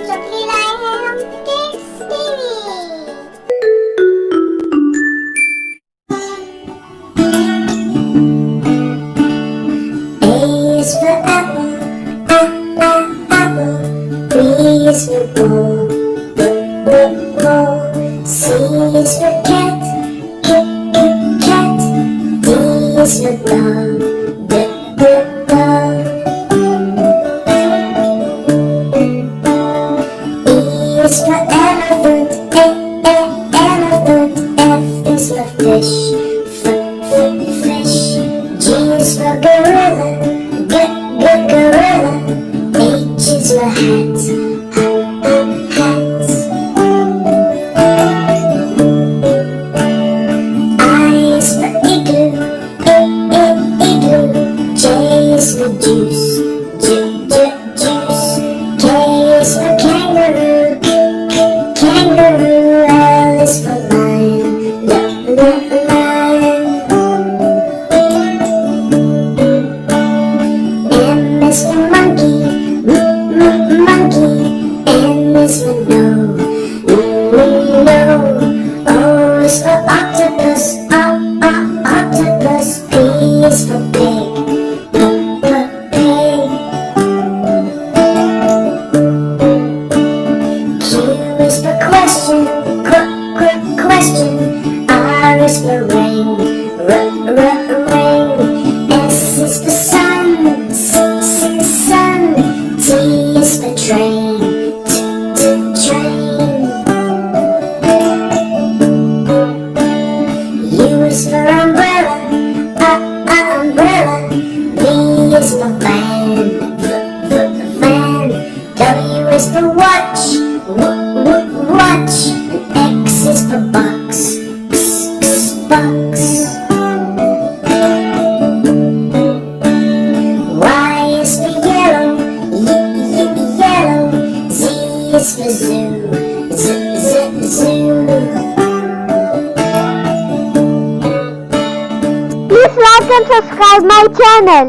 तो फिर आए हैं हम kids TV. A is for apple, apple. B is for ball, ball. C is for cat, cat. D is for dog, dog. E is for elephant, elephant. F is for fish, fish. G is for gorilla, gorilla. H is for hat, hat. I is for igloo, igloo. J is for juice, juice. K is for kangaroo, kangaroo. L is for lion, lion. M is for monkey, monkey. N is for no, no. O is for octopus, octopus. P is for pig, pig. Q is for question, question. R is for ring, ring. S is for sun, sun. T is for train, train. U is for umbrella, umbrella. V is for van, van. W is for watch, watch. X is for box, box. Y is for yellow, yellow. Z is for zoo, zoo. Please like and subscribe my channel.